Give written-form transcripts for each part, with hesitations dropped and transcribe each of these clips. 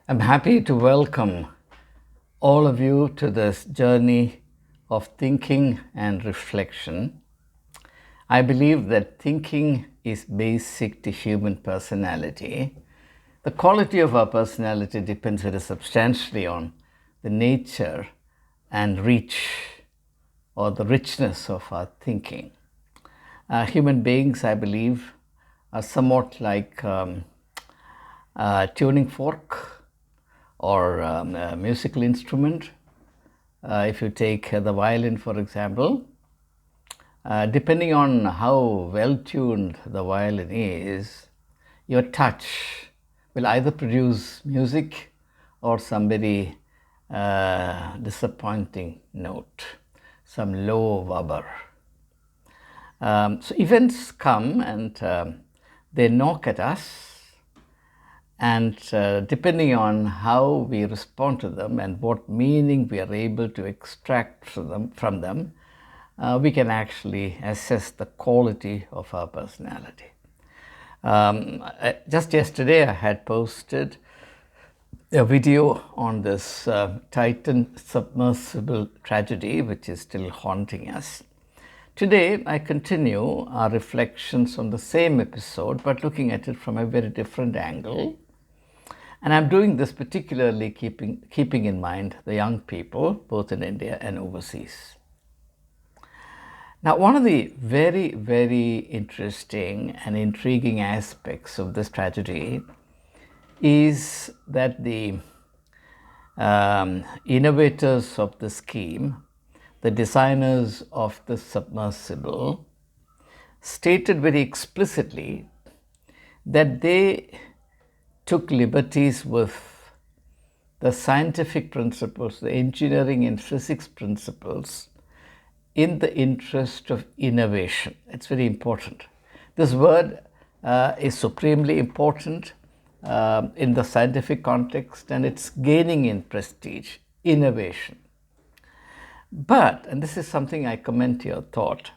I'm happy to welcome all of you to this journey of thinking and reflection. I believe that thinking is basic to human personality. The quality of our personality depends very substantially on the nature and reach or the richness of our thinking. Human beings, I believe, are somewhat like a tuning fork or a musical instrument. If you take the violin, for example, depending on how well tuned the violin is, your touch will either produce music or some very disappointing note, some low wobber. So events come and they knock at us, and depending on how we respond to them and what meaning we are able to extract from them, we can actually assess the quality of our personality. Just yesterday, I had posted a video on this Titan submersible tragedy, which is still haunting us. Today, I continue our reflections on the same episode, but looking at it from a very different angle. And I'm doing this particularly keeping in mind the young people, both in India and overseas. Now, one of the very, very interesting and intriguing aspects of this tragedy is that the innovators of the scheme, the designers of the submersible, stated very explicitly that they took liberties with the scientific principles, the engineering and physics principles, in the interest of innovation. It's very important. This word is supremely important in the scientific context, and it's gaining in prestige, innovation. But, and this is something I commend to your thought,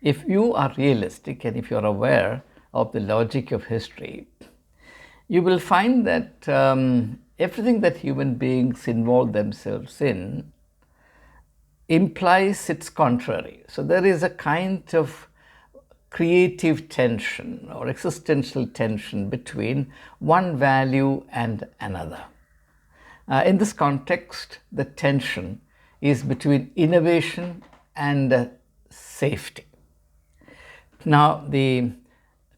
if you are realistic and if you're aware of the logic of history, you will find that everything that human beings involve themselves in implies its contrary. So there is a kind of creative tension or existential tension between one value and another. In this context, the tension is between innovation and safety. Now, the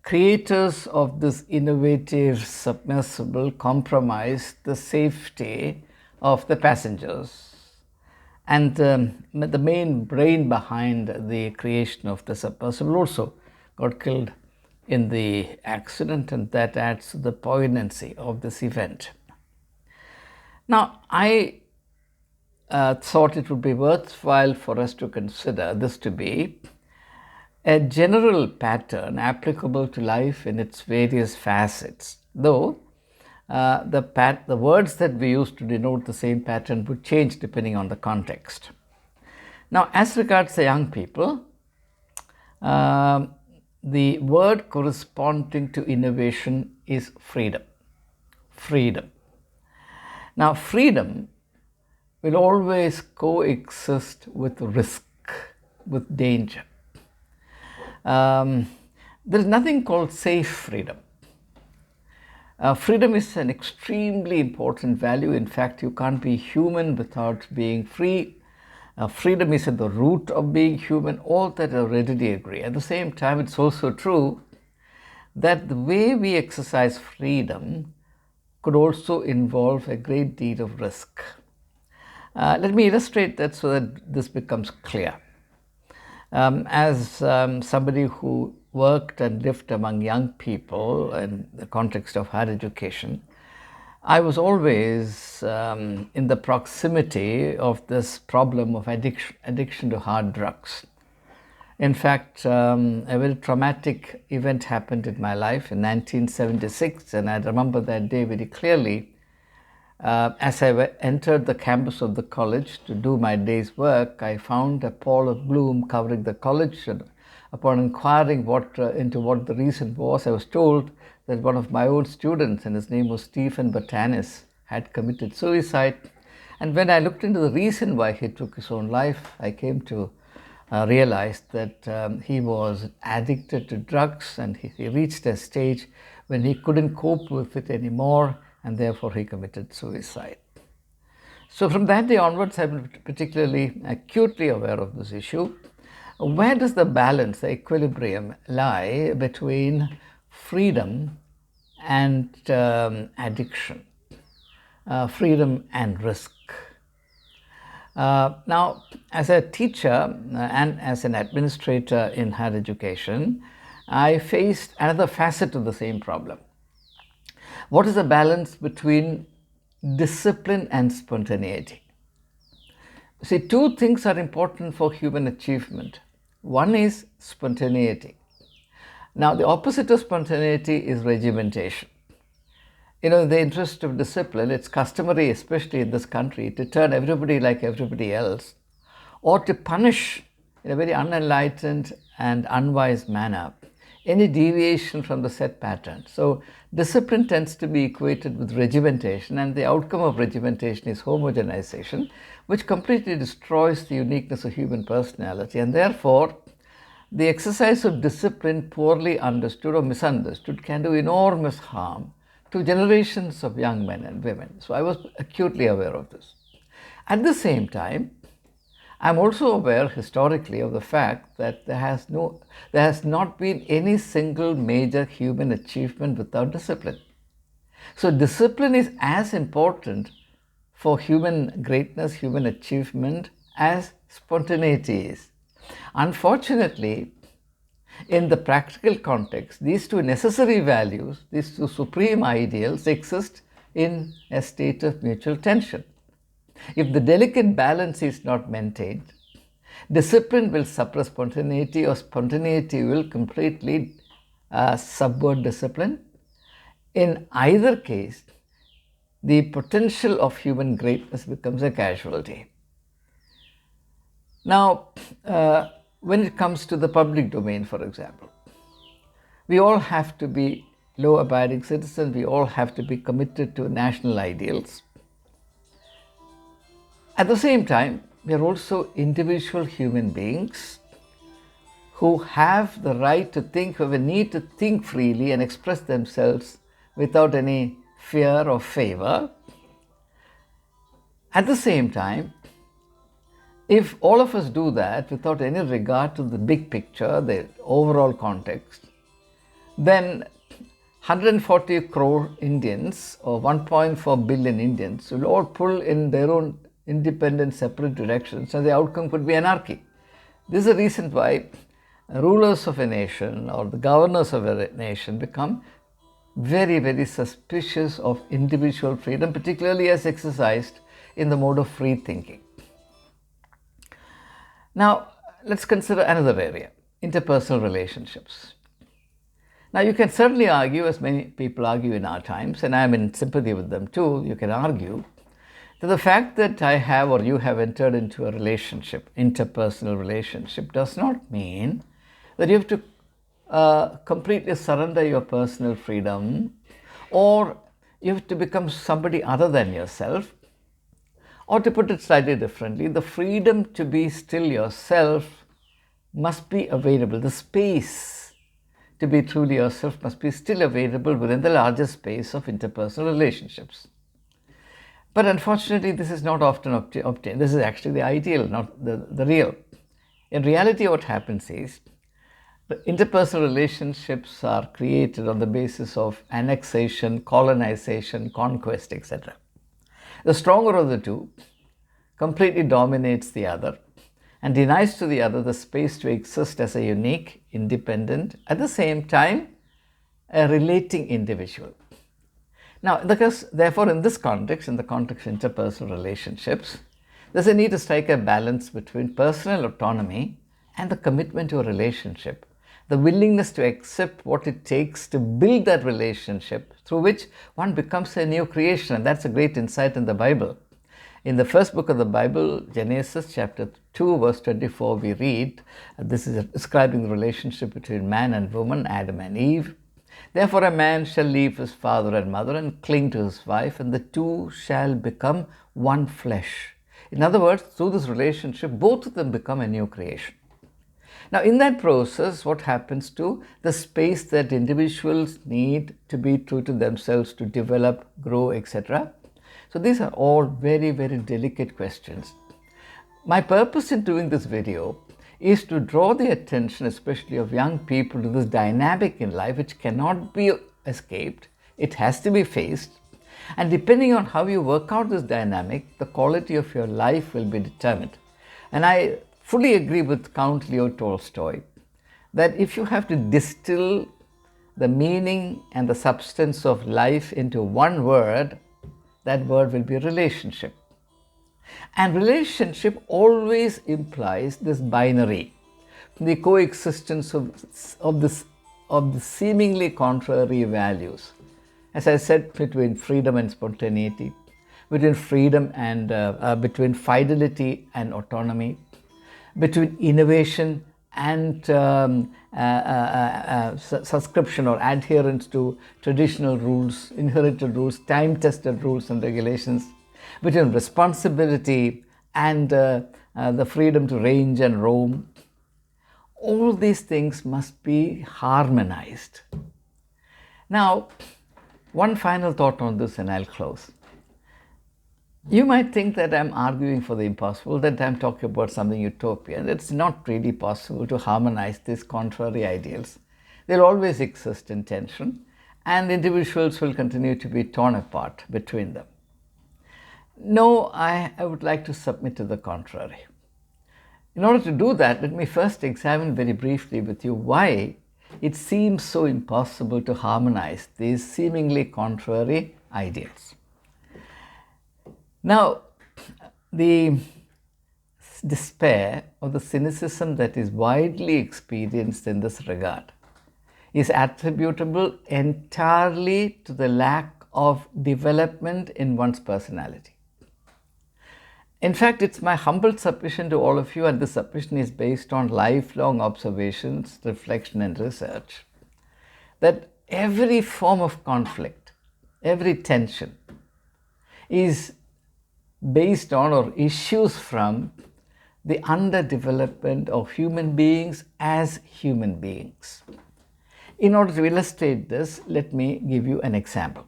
creators of this innovative submersible compromised the safety of the passengers. And the main brain behind the creation of the submersible also got killed in the accident, and that adds to the poignancy of this event. Now, I thought it would be worthwhile for us to consider this to be a general pattern applicable to life in its various facets, though the words that we use to denote the same pattern would change depending on the context. Now, as regards the young people, the word corresponding to innovation is freedom. Freedom. Now, freedom will always coexist with risk, with danger. There is nothing called safe freedom. Freedom is an extremely important value. In fact, you can't be human without being free. Freedom is at the root of being human. All that I readily agree. At the same time, it's also true that the way we exercise freedom could also involve a great deal of risk. Let me illustrate that so that this becomes clear. As somebody who worked and lived among young people in the context of higher education, I was always in the proximity of this problem of addiction to hard drugs. In fact, a very traumatic event happened in my life in 1976, and I remember that day very clearly. As I entered the campus of the college to do my day's work, I found a pall of gloom covering the college, and upon inquiring into what the reason was, I was told that one of my old students, and his name was Stephen Botanis, had committed suicide. And when I looked into the reason why he took his own life, I came to realize that he was addicted to drugs, and he reached a stage when he couldn't cope with it anymore, and therefore he committed suicide. So from that day onwards, I've been particularly acutely aware of this issue. Where does the balance, the equilibrium lie between freedom and addiction, freedom and risk? Now, as a teacher and as an administrator in higher education, I faced another facet of the same problem. What is the balance between discipline and spontaneity? See, two things are important for human achievement. One is spontaneity. Now, the opposite of spontaneity is regimentation. In the interest of discipline, it's customary, especially in this country, to turn everybody like everybody else, or to punish in a very unenlightened and unwise manner any deviation from the set pattern. So discipline tends to be equated with regimentation, and the outcome of regimentation is homogenization, which completely destroys the uniqueness of human personality. And therefore, the exercise of discipline, poorly understood or misunderstood, can do enormous harm to generations of young men and women. So I was acutely aware of this. At the same time, I'm also aware historically of the fact that there has not been any single major human achievement without discipline. So discipline is as important for human greatness, human achievement, as spontaneity is. Unfortunately, in the practical context, these two necessary values, these two supreme ideals, exist in a state of mutual tension. If the delicate balance is not maintained, discipline will suppress spontaneity, or spontaneity will completely subvert discipline. In either case, the potential of human greatness becomes a casualty. Now, when it comes to the public domain, for example, we all have to be law-abiding citizens. We all have to be committed to national ideals. At the same time, we are also individual human beings who have the right to think, who have a need to think freely and express themselves without any fear or favor. At the same time, if all of us do that without any regard to the big picture, the overall context, then 140 crore Indians, or 1.4 billion Indians, will all pull in their own independent, separate directions, and the outcome could be anarchy. This is the reason why rulers of a nation or the governors of a nation become very, very suspicious of individual freedom, particularly as exercised in the mode of free thinking. Now, let's consider another area, interpersonal relationships. Now, you can certainly argue, as many people argue in our times, and I am in sympathy with them too, you can argue that the fact that I have or you have entered into a relationship, interpersonal relationship, does not mean that you have to completely surrender your personal freedom, or you have to become somebody other than yourself. Or to put it slightly differently, the freedom to be still yourself must be available. The space to be truly yourself must be still available within the larger space of interpersonal relationships. But unfortunately, this is not often obtained. This is actually the ideal, not the real. In reality, what happens is the interpersonal relationships are created on the basis of annexation, colonization, conquest, etc. The stronger of the two completely dominates the other and denies to the other the space to exist as a unique, independent, at the same time, a relating individual. Now, therefore, in this context, in the context of interpersonal relationships, there's a need to strike a balance between personal autonomy and the commitment to a relationship, the willingness to accept what it takes to build that relationship through which one becomes a new creation. And that's a great insight in the Bible. In the first book of the Bible, Genesis chapter 2, verse 24, we read, this is describing the relationship between man and woman, Adam and Eve. Therefore, a man shall leave his father and mother and cling to his wife, and the two shall become one flesh. In other words, through this relationship, both of them become a new creation. Now, in that process, what happens to the space that individuals need to be true to themselves, to develop, grow, etc.? So these are all very, very delicate questions. My purpose in doing this video is to draw the attention, especially of young people, to this dynamic in life which cannot be escaped. It has to be faced. And depending on how you work out this dynamic, the quality of your life will be determined. And I fully agree with Count Leo Tolstoy that if you have to distill the meaning and the substance of life into one word, that word will be relationship. And relationship always implies this binary, the coexistence of the seemingly contrary values. As I said, between freedom and spontaneity, between freedom and between fidelity and autonomy, between innovation and subscription or adherence to traditional rules, inherited rules, time-tested rules and regulations, between responsibility and the freedom to range and roam. All these things must be harmonized. Now, one final thought on this and I'll close. You might think that I'm arguing for the impossible, that I'm talking about something utopian. It's not really possible to harmonize these contrary ideals. They'll always exist in tension, and individuals will continue to be torn apart between them. No, I would like to submit to the contrary. In order to do that, let me first examine very briefly with you why it seems so impossible to harmonize these seemingly contrary ideals. Now, the despair or the cynicism that is widely experienced in this regard is attributable entirely to the lack of development in one's personality. In fact, it's my humble submission to all of you, and this submission is based on lifelong observations, reflection and research, that every form of conflict, every tension is based on or issues from the underdevelopment of human beings as human beings. In order to illustrate this, let me give you an example.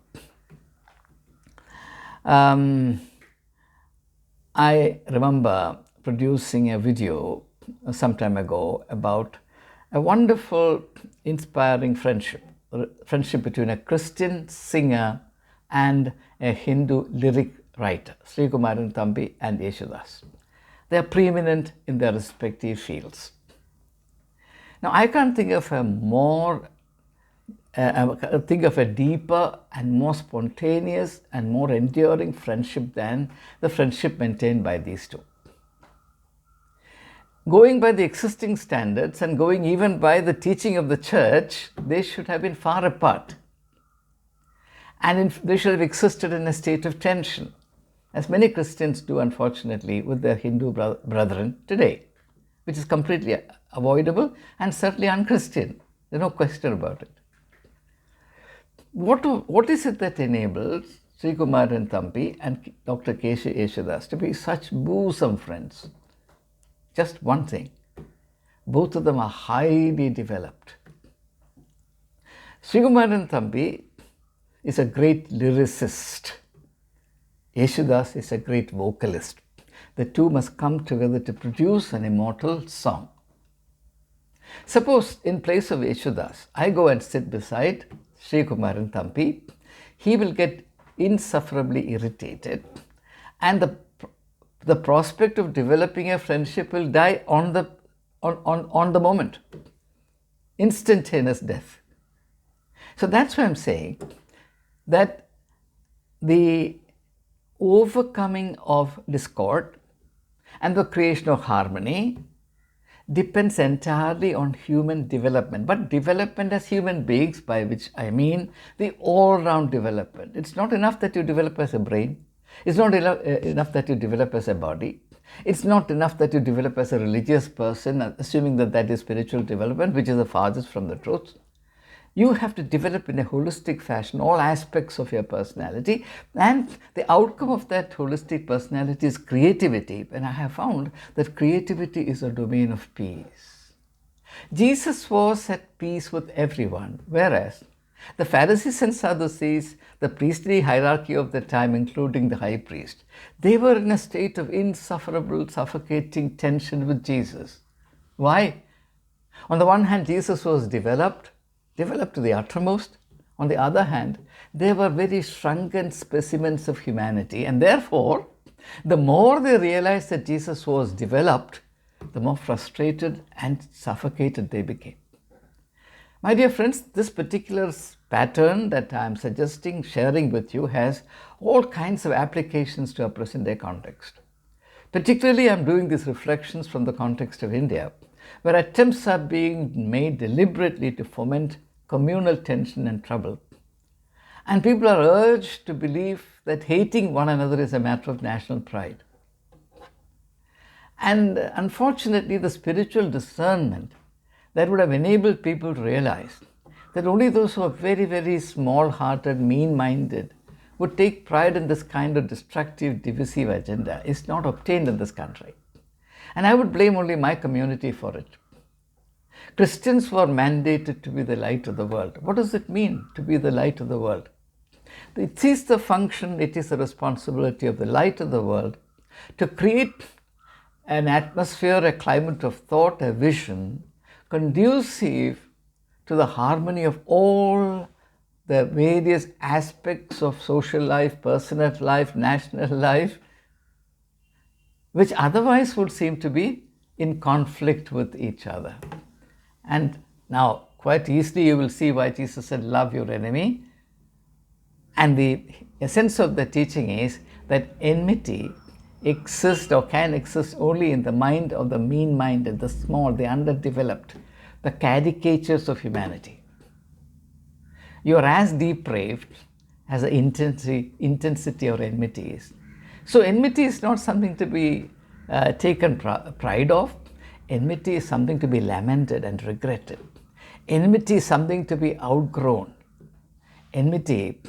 I remember producing a video some time ago about a wonderful, inspiring friendship between a Christian singer and a Hindu lyric writer, Sri Kumaran Thambi and Yeshudas. They are preeminent in their respective fields. Now, I can't think of a deeper and more spontaneous and more enduring friendship than the friendship maintained by these two. Going by the existing standards and going even by the teaching of the church, they should have been far apart. And they should have existed in a state of tension, as many Christians do, unfortunately, with their Hindu brethren today, which is completely avoidable and certainly un-Christian. There's no question about it. What is it that enables Sri Kumaran Thambi and Dr. Keshu Yeshudas to be such bosom friends? Just one thing. Both of them are highly developed. Sri Kumaran Thambi is a great lyricist. Yeshudas is a great vocalist. The two must come together to produce an immortal song. Suppose in place of Yeshudas, I go and sit beside Sri Kumaran Thambi. He will get insufferably irritated, and the prospect of developing a friendship will die on the moment. Instantaneous death. So that's why I'm saying that the overcoming of discord and the creation of harmony depends entirely on human development, but development as human beings, by which I mean the all-round development. It's not enough that you develop as a brain. It's not enough that you develop as a body. It's not enough that you develop as a religious person, assuming that that is spiritual development, which is the farthest from the truth. You have to develop in a holistic fashion all aspects of your personality, and the outcome of that holistic personality is creativity. And I have found that creativity is a domain of peace. Jesus was at peace with everyone, whereas the Pharisees and Sadducees, the priestly hierarchy of the time, including the high priest, they were in a state of insufferable, suffocating tension with Jesus. Why? On the one hand, Jesus was developed to the uttermost. On the other hand, they were very shrunken specimens of humanity, and therefore, the more they realized that Jesus was developed, the more frustrated and suffocated they became. My dear friends, this particular pattern that I am suggesting, sharing with you, has all kinds of applications to our present day context. Particularly, I am doing these reflections from the context of India, where attempts are being made deliberately to foment communal tension and trouble. And people are urged to believe that hating one another is a matter of national pride. And unfortunately, the spiritual discernment that would have enabled people to realize that only those who are very, very small-hearted, mean-minded would take pride in this kind of destructive, divisive agenda is not obtained in this country. And I would blame only my community for it. Christians were mandated to be the light of the world. What does it mean to be the light of the world? It is the function, it is the responsibility of the light of the world to create an atmosphere, a climate of thought, a vision conducive to the harmony of all the various aspects of social life, personal life, national life, which otherwise would seem to be in conflict with each other. And now, quite easily, you will see why Jesus said, love your enemy. And the essence of the teaching is that enmity exists or can exist only in the mind of the mean-minded, the small, the underdeveloped, the caricatures of humanity. You are as depraved as the intensity of enmity is. So enmity is not something to be taken pride of. Enmity is something to be lamented and regretted. Enmity is something to be outgrown. Enmity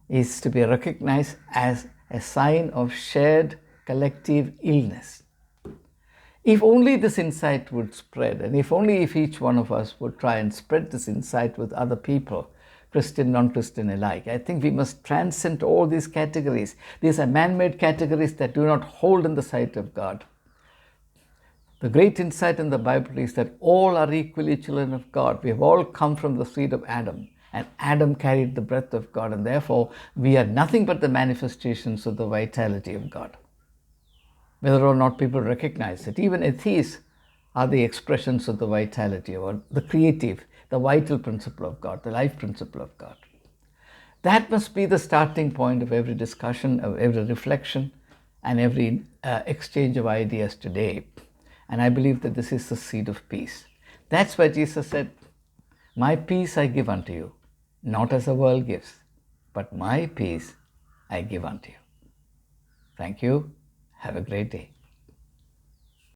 is to be recognized as a sign of shared collective illness. If only this insight would spread, and if each one of us would try and spread this insight with other people, Christian, non-Christian alike, I think we must transcend all these categories. These are man-made categories that do not hold in the sight of God. The great insight in the Bible is that all are equally children of God. We have all come from the seed of Adam, and Adam carried the breath of God, and therefore we are nothing but the manifestations of the vitality of God. Whether or not people recognize it, even atheists are the expressions of the vitality, or the creative, the vital principle of God, the life principle of God. That must be the starting point of every discussion, of every reflection, and every exchange of ideas today. And I believe that this is the seed of peace. That's why Jesus said, my peace I give unto you, not as the world gives, but my peace I give unto you. Thank you. Have a great day.